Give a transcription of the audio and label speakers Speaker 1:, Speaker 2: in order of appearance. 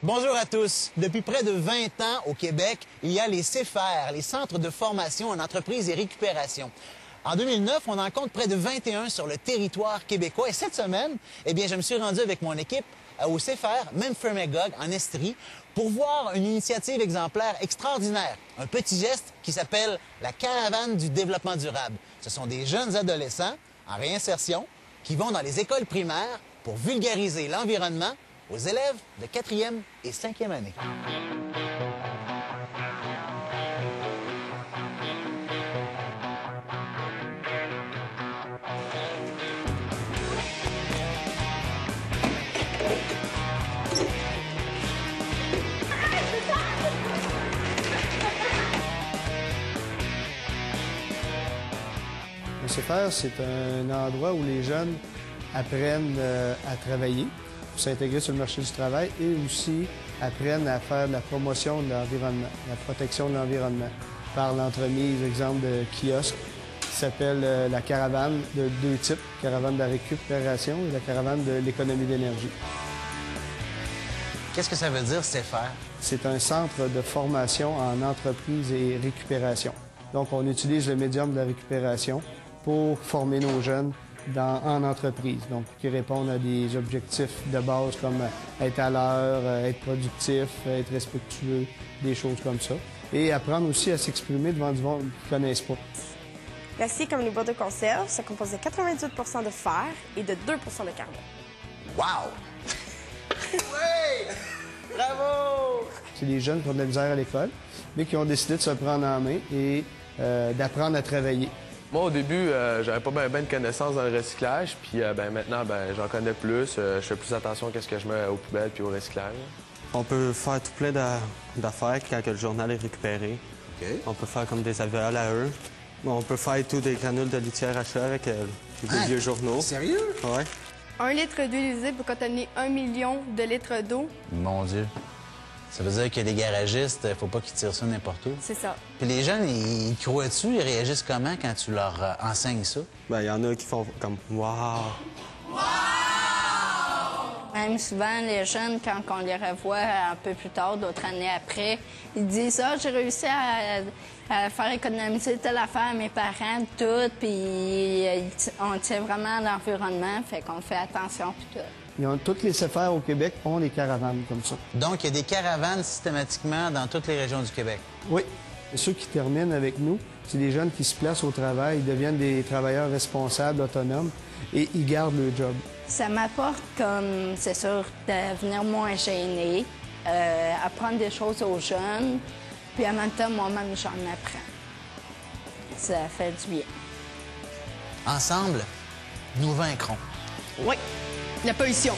Speaker 1: Bonjour à tous. Depuis près de 20 ans au Québec, il y a les CFR, les centres de formation en entreprise et récupération. En 2009, on en compte près de 21 sur le territoire québécois. Et cette semaine, je me suis rendu avec mon équipe au CFR Memphremagog en Estrie pour voir une initiative exemplaire extraordinaire, un petit geste qui s'appelle la Caravane du développement durable. Ce sont des jeunes adolescents en réinsertion qui vont dans les écoles primaires pour vulgariser l'environnement aux élèves de 4e et 5e année.
Speaker 2: Le CFR, c'est un endroit où les jeunes apprennent à travailler, pour s'intégrer sur le marché du travail et aussi apprennent à faire de la promotion de l'environnement, la protection de l'environnement par l'entremise, exemple, de kiosques qui s'appelle la caravane de deux types, caravane de la récupération et la caravane de l'économie d'énergie.
Speaker 1: Qu'est-ce que ça veut dire, CFR?
Speaker 2: C'est un centre de formation en entreprise et récupération. Donc, on utilise le médium de la récupération pour former nos jeunes en entreprise, donc qui répondent à des objectifs de base comme être à l'heure, être productif, être respectueux, des choses comme ça. Et apprendre aussi à s'exprimer devant du monde qu'ils ne connaissent pas.
Speaker 3: L'acier, comme les boîtes de conserve, ça compose de 98 de fer et de 2 de carbone.
Speaker 1: Wow! Oui! Bravo!
Speaker 2: C'est des jeunes qui ont de la misère à l'école, mais qui ont décidé de se prendre en main et d'apprendre à travailler.
Speaker 4: Moi, au début, j'avais pas bien de connaissances dans le recyclage, puis maintenant, j'en connais plus. Je fais plus attention à ce que je mets aux poubelles puis au recyclage.
Speaker 5: On peut faire tout plein d'affaires quand le journal est récupéré.
Speaker 1: Okay.
Speaker 5: On peut faire comme des alvéoles à eux. On peut faire tout des granules de litière à chaud avec des vieux journaux.
Speaker 1: Sérieux?
Speaker 5: Ouais.
Speaker 3: 1 litre d'huile usée peut contenir 1 million de litres d'eau.
Speaker 1: Mon Dieu. Ça veut dire que les garagistes, faut pas qu'ils tirent ça n'importe où.
Speaker 3: C'est ça.
Speaker 1: Puis les jeunes, ils croient dessus, ils réagissent comment quand tu leur enseignes ça?
Speaker 5: Il y en a qui font comme « wow ».
Speaker 6: Même souvent, les jeunes, quand on les revoit un peu plus tard, d'autres années après, ils disent « Ah, j'ai réussi à faire économiser telle affaire à mes parents, tout, puis on tient vraiment à l'environnement, fait qu'on fait attention, puis tout. »
Speaker 2: Toutes les CFR au Québec ont des caravanes comme ça.
Speaker 1: Donc, il y a des caravanes systématiquement dans toutes les régions du Québec?
Speaker 2: Oui. Et ceux qui terminent avec nous, c'est des jeunes qui se placent au travail, ils deviennent des travailleurs responsables, autonomes, et ils gardent leur job.
Speaker 6: Ça m'apporte comme, c'est sûr, de devenir moins gêné, apprendre des choses aux jeunes, puis en même temps, moi-même, j'en apprends. Ça fait du bien.
Speaker 1: Ensemble, nous vaincrons.
Speaker 3: Oui, la pollution.